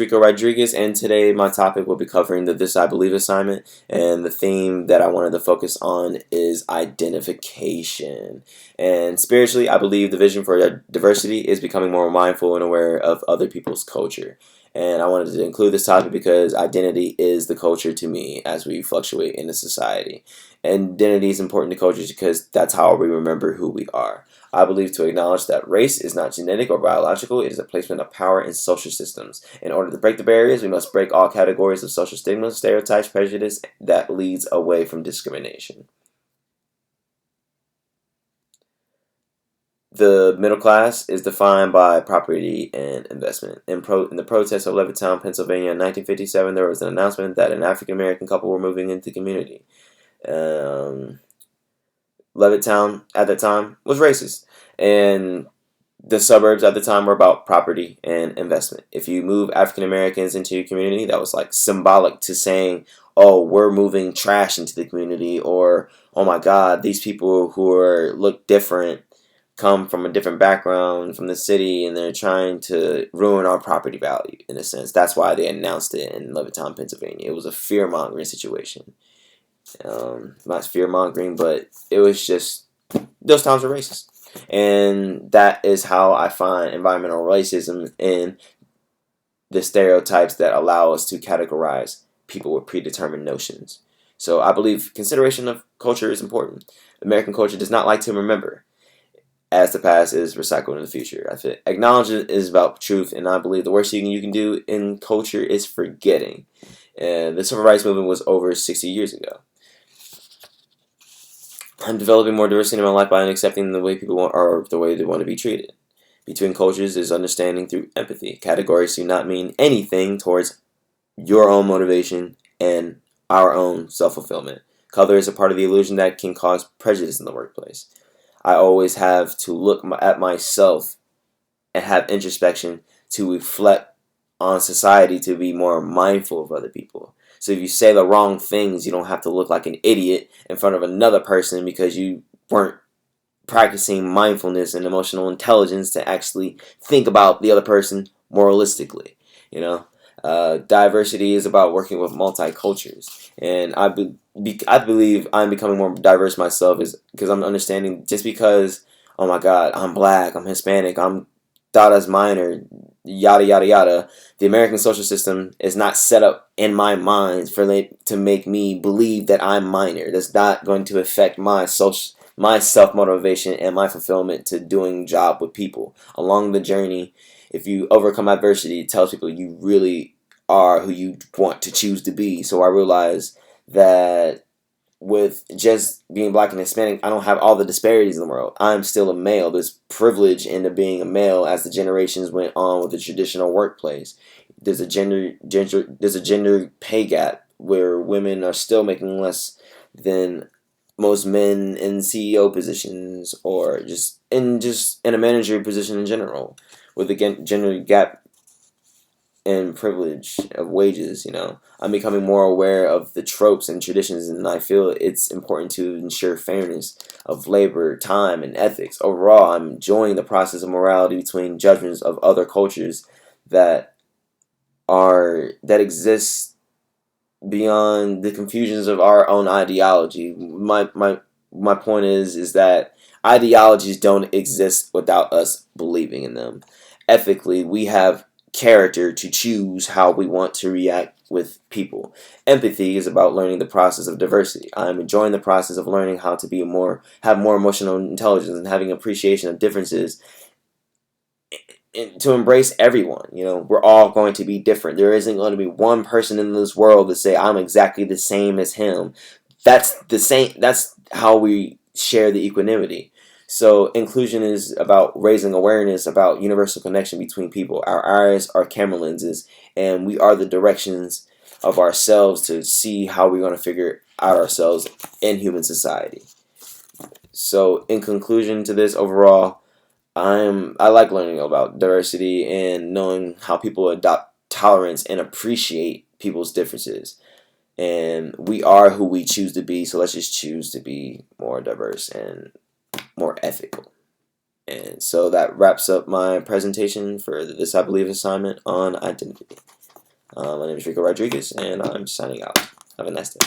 Rico Rodriguez, and today my topic will be covering the This I Believe assignment, and the theme that I wanted to focus on is identification. And spiritually, I believe the vision for diversity is becoming more mindful and aware of other people's culture. And I wanted to include this topic because identity is the culture to me as we fluctuate in a society. Identity is important to cultures because that's how we remember who we are. I believe to acknowledge that race is not genetic or biological, it is a placement of power in social systems. In order to break the barriers, we must break all categories of social stigma, stereotypes, prejudice that leads away from discrimination. The middle class is defined by property and investment. In the protests of Levittown, Pennsylvania in 1957, there was an announcement that an African American couple were moving into the community. Levittown at that time was racist, and the suburbs at the time were about property and investment. If you move African Americans into your community, that was like symbolic to saying, "Oh, we're moving trash into the community," or "Oh my God, these people who look different come from a different background from the city, and they're trying to ruin our property value." In a sense, that's why they announced it in Levittown, Pennsylvania. It was a fear mongering situation. Not fear mongering, but it was just those times were racist, and that is how I find environmental racism in the stereotypes that allow us to categorize people with predetermined notions. So I believe consideration of culture is important. American culture does not like to remember, as the past is recycled in the future. I think acknowledgement is about truth, and I believe the worst thing you can do in culture is forgetting. And the civil rights movement was over 60 years ago. I'm developing more diversity in my life by accepting the way people want or the way they want to be treated. Between cultures is understanding through empathy. Categories do not mean anything towards your own motivation and our own self-fulfillment. Color is a part of the illusion that can cause prejudice in the workplace. I always have to look at myself and have introspection to reflect on society, to be more mindful of other people. So if you say the wrong things, you don't have to look like an idiot in front of another person because you weren't practicing mindfulness and emotional intelligence to actually think about the other person moralistically. You know, diversity is about working with multicultures, and I believe I'm becoming more diverse myself is because I'm understanding just because, oh my God, I'm black, I'm Hispanic, I'm Dada's minor, yada yada yada. The American social system is not set up in my mind to make me believe that I'm minor. That's not going to affect my self motivation and my fulfillment to doing job with people along the journey. If you overcome adversity, it tells people you really are who you want to choose to be. So I realize that with just being black and Hispanic, I don't have all the disparities in the world. I'm still a male. There's privilege into being a male as the generations went on with the traditional workplace. There's a gender pay gap where women are still making less than most men in CEO positions or just in a manager position in general, with the gender gap and privilege of wages. I'm becoming more aware of the tropes and traditions, and I feel it's important to ensure fairness of labor, time, and ethics. Overall, I'm enjoying the process of morality between judgments of other cultures that exist beyond the confusions of our own ideology. My point is that ideologies don't exist without us believing in them. Ethically, we have character to choose how we want to react with people. Empathy is about learning the process of diversity. I'm enjoying the process of learning how to have more emotional intelligence and having appreciation of differences, and to embrace everyone. We're all going to be different. There isn't going to be one person in this world to say I'm exactly the same as him. That's how we share the equanimity. So inclusion is about raising awareness about universal connection between people. Our eyes are camera lenses, and we are the directions of ourselves to see how we're going to figure out ourselves in human society. So in conclusion to this, overall, I like learning about diversity and knowing how people adopt tolerance and appreciate people's differences. And we are who we choose to be, so let's just choose to be more diverse and more ethical. And so that wraps up my presentation for this I Believe assignment on identity. My name is Rico Rodriguez, and I'm signing out. Have a nice day.